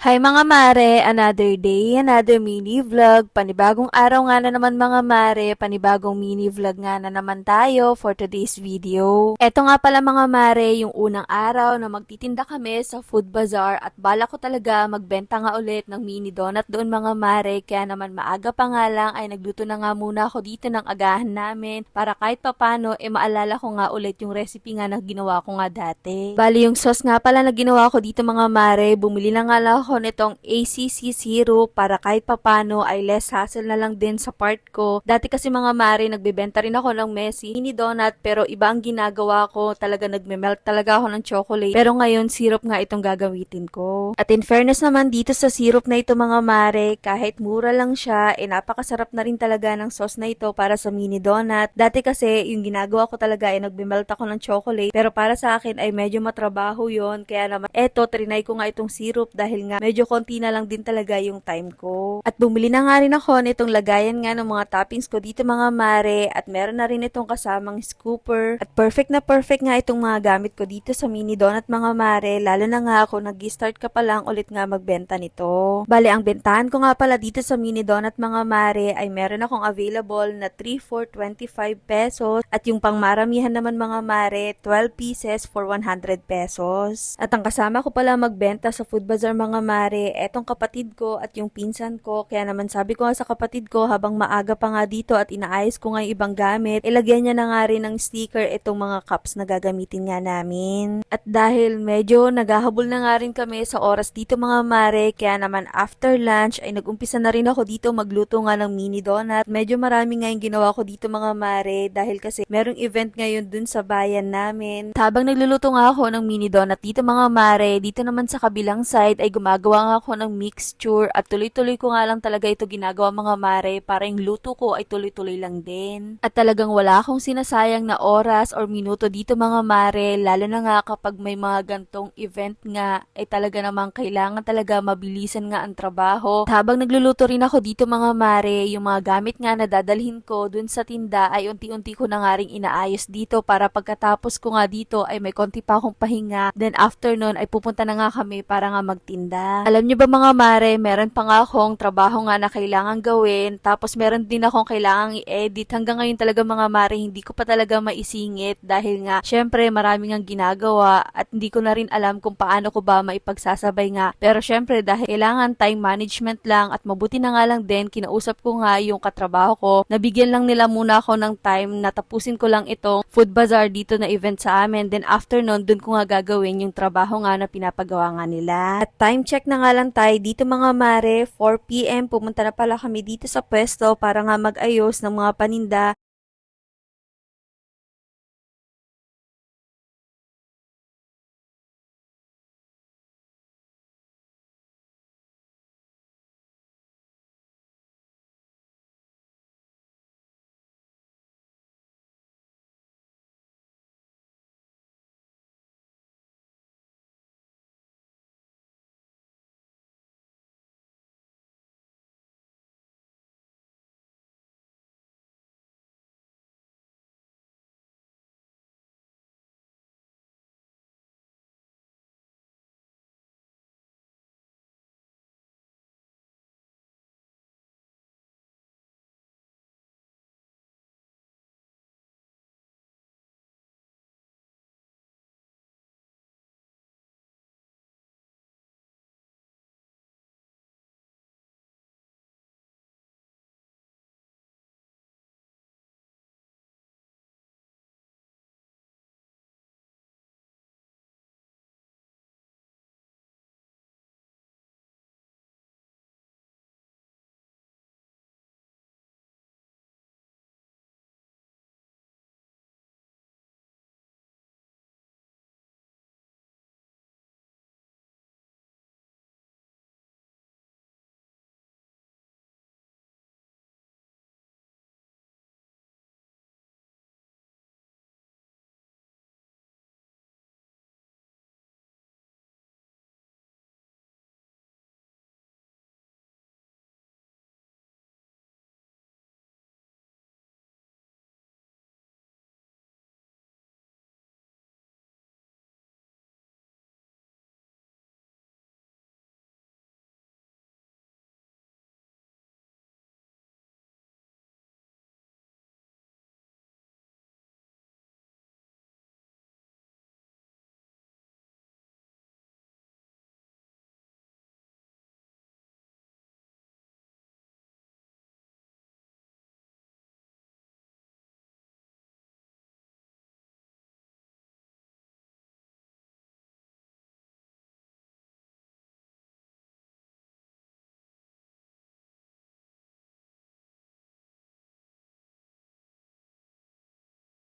Hi mga mare, another day, another mini vlog. Panibagong araw nga na naman mga mare, panibagong mini vlog nga na naman tayo for today's video. Eto nga pala mga mare, yung unang araw na magtitinda kami sa food bazaar at bala ko talaga magbenta nga ulit ng mini donut doon mga mare. Kaya naman maaga pa nga lang ay nagluto na nga muna ako dito ng agahan namin para kahit papano maalala ko nga ulit yung recipe nga na ginawa ko nga dati. Bali yung sauce nga pala na ginawa ko dito mga mare, bumili na nga lang ako nitong ACC syrup para kahit papano ay less hassle na lang din sa part ko. Dati kasi mga mare, nagbebenta rin ako ng messy mini donut pero iba ang ginagawa ko, talaga nagme-melt talaga ako ng chocolate. Pero ngayon syrup nga itong gagamitin ko. At in fairness naman dito sa syrup na ito mga mare, kahit mura lang siya, napakasarap na rin talaga ng sauce na ito para sa mini donut. Dati kasi yung ginagawa ko talaga ay nagme-melt ako ng chocolate pero para sa akin ay medyo matrabaho yon. Kaya naman eto, trinay ko nga itong syrup dahil nga medyo konti na lang din talaga yung time ko. At bumili na nga rin ako nitong lagayan nga ng mga toppings ko dito mga mare at meron na rin itong kasamang scooper. At perfect na perfect nga itong mga gamit ko dito sa mini donut mga mare, lalo na nga ako nag-start ka pa lang ulit nga magbenta nito. Bale, ang bentahan ko nga pala dito sa mini donut mga mare ay meron akong available na 3 for 25 pesos at yung pangmaramihan naman mga mare, 12 pieces for 100 pesos. At ang kasama ko pala magbenta sa food bazaar mga mare, etong kapatid ko at yung pinsan ko. Kaya naman sabi ko nga sa kapatid ko habang maaga pa nga dito at inaayos ko nga yung ibang gamit, ilagyan niya na nga rin ng sticker itong mga cups na gagamitin nga namin. At dahil medyo naghahabol na nga rin kami sa oras dito mga mare, kaya naman after lunch ay nagumpisa na rin ako dito magluto nga ng mini donut. Medyo marami nga yung ginawa ko dito mga mare dahil kasi merong event ngayon dun sa bayan namin. Habang nagluluto nga ako ng mini donut dito mga mare, dito naman sa kabilang side ay gumagawa nga ako ng mixture at tuloy-tuloy ko nga lang talaga ito ginagawa mga mare para yung luto ko ay tuloy-tuloy lang din. At talagang wala akong sinasayang na oras or minuto dito mga mare, lalo na nga kapag may mga gantong event nga ay talaga namang kailangan talaga mabilisan nga ang trabaho. At habang nagluluto rin ako dito mga mare, yung mga gamit nga na dadalhin ko dun sa tinda ay unti-unti ko na nga rin inaayos dito para pagkatapos ko nga dito ay may konti pa akong pahinga. Then after nun ay pupunta na nga kami para nga magtinda. Alam nyo ba mga mare, meron pa nga akong trabaho nga na kailangan gawin, tapos meron din akong kailangang i-edit. Hanggang ngayon talaga mga mare, hindi ko pa talaga maisingit dahil nga syempre maraming ang ginagawa at hindi ko na rin alam kung paano ko ba maipagsasabay nga. Pero syempre dahil kailangan time management lang at mabuti na nga lang din, kinausap ko nga yung katrabaho ko, nabigyan lang nila muna ako ng time na tapusin ko lang itong food bazaar dito na event sa amin. Then after nun, dun ko nga gagawin yung trabaho nga na pinapagawa nga nila. At time check na nga lang tayo dito mga mare, 4 PM pumunta na pala kami dito sa pwesto para nga mag-ayos ng mga paninda.